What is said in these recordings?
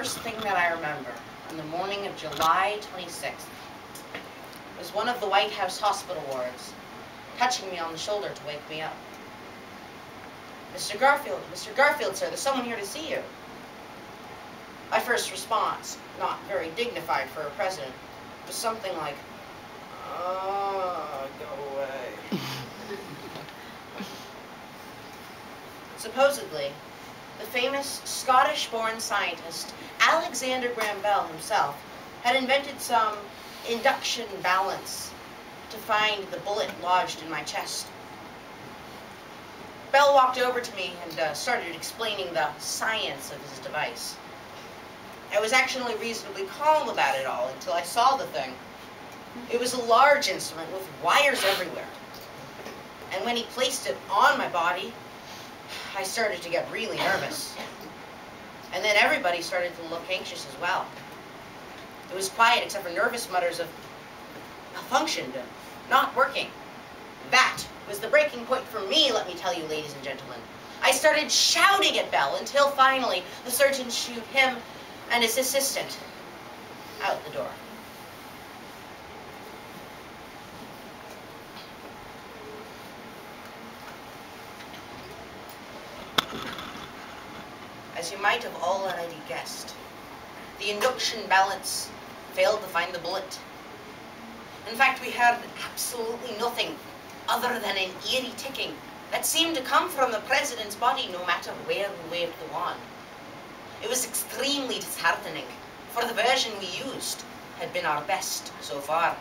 first thing that I remember on the morning of July 26th was one of the White House hospital wards touching me on the shoulder to wake me up. Mr. Garfield, sir, there's someone here to see you. My first response, not very dignified for a president, was something like, "Oh, go away." Supposedly, the famous Scottish-born scientist Alexander Graham Bell himself had invented some induction balance to find the bullet lodged in my chest. Bell walked over to me and started explaining the science of his device. I was actually reasonably calm about it all until I saw the thing. It was a large instrument with wires everywhere. And when he placed it on my body, I started to get really nervous. And then everybody started to look anxious as well. It was quiet except for nervous mutters of malfunctioned, not working. That was the breaking point for me, let me tell you, ladies and gentlemen. I started shouting at Bell until finally the surgeon shooed him and his assistant out the door. As you might have already guessed, the induction balance failed to find the bullet. In fact, we heard absolutely nothing other than an eerie ticking that seemed to come from the president's body no matter where we waved the wand. It was extremely disheartening, for the version we used had been our best so far.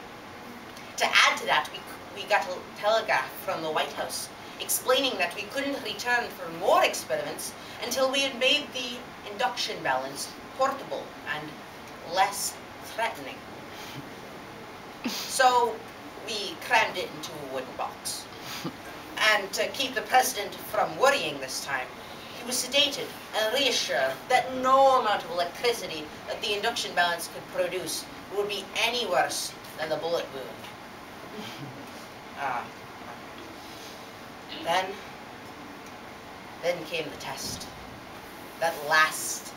To add to that, we got a telegraph from the White House explaining that we couldn't return for more experiments until we had made the induction balance portable and less threatening. So we crammed it into a wooden box. And to keep the president from worrying this time, he was sedated and reassured that no amount of electricity that the induction balance could produce would be any worse than the bullet wound. Then came the test. That last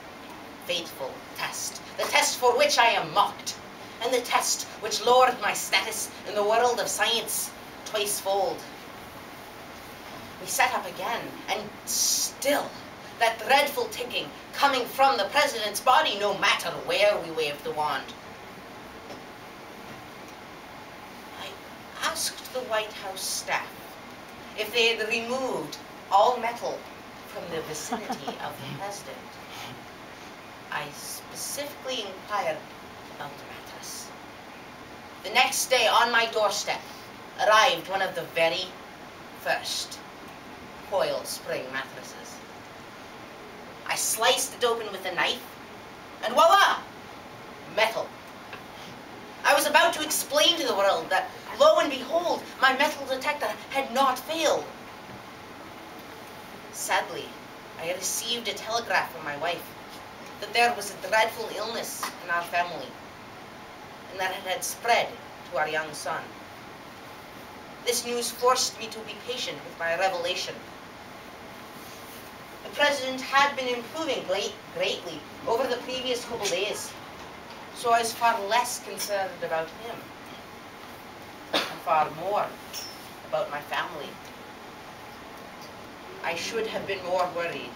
fateful test. The test for which I am mocked. And the test which lowered my status in the world of science twice-fold. We sat up again, and still that dreadful ticking coming from the president's body no matter where we waved the wand. I asked the White House staff if they had removed all metal from the vicinity of the president. I specifically inquired about the mattress. The next day on my doorstep arrived one of the very first coil spring mattresses. I sliced it open with a knife, and voila! Metal. I was about to explain to the world that, lo and behold, my metal detector had not failed. Sadly, I had received a telegraph from my wife that there was a dreadful illness in our family, and that it had spread to our young son. This news forced me to be patient with my revelation. The president had been improving greatly over the previous couple days, so I was far less concerned about him, and far more about my family. I should have been more worried.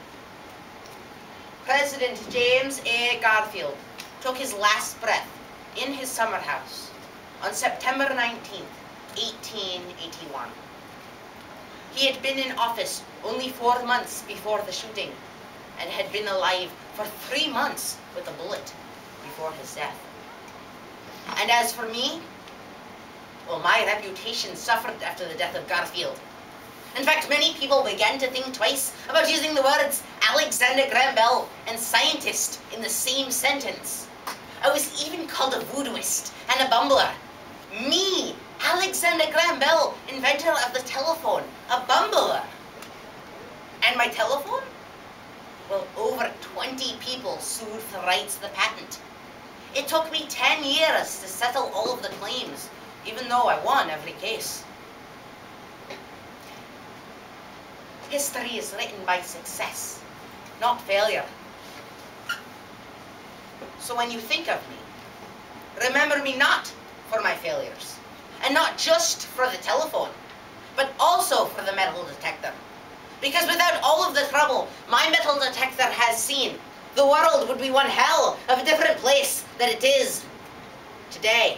President James A. Garfield took his last breath in his summer house on September 19th, 1881. He had been in office only 4 months before the shooting and had been alive for 3 months with a bullet before his death. And as for me, well, my reputation suffered after the death of Garfield. In fact, many people began to think twice about using the words Alexander Graham Bell and scientist in the same sentence. I was even called a voodooist and a bumbler. Me, Alexander Graham Bell, inventor of the telephone, a bumbler. And my telephone? Well, over 20 people sued for rights to the patent. It took me 10 years to settle all of the claims, even though I won every case. History is written by success, not failure. So when you think of me, remember me not for my failures, and not just for the telephone, but also for the metal detector. Because without all of the trouble my metal detector has seen, the world would be one hell of a different place than it is today.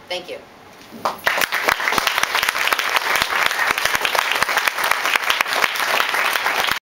Thank you.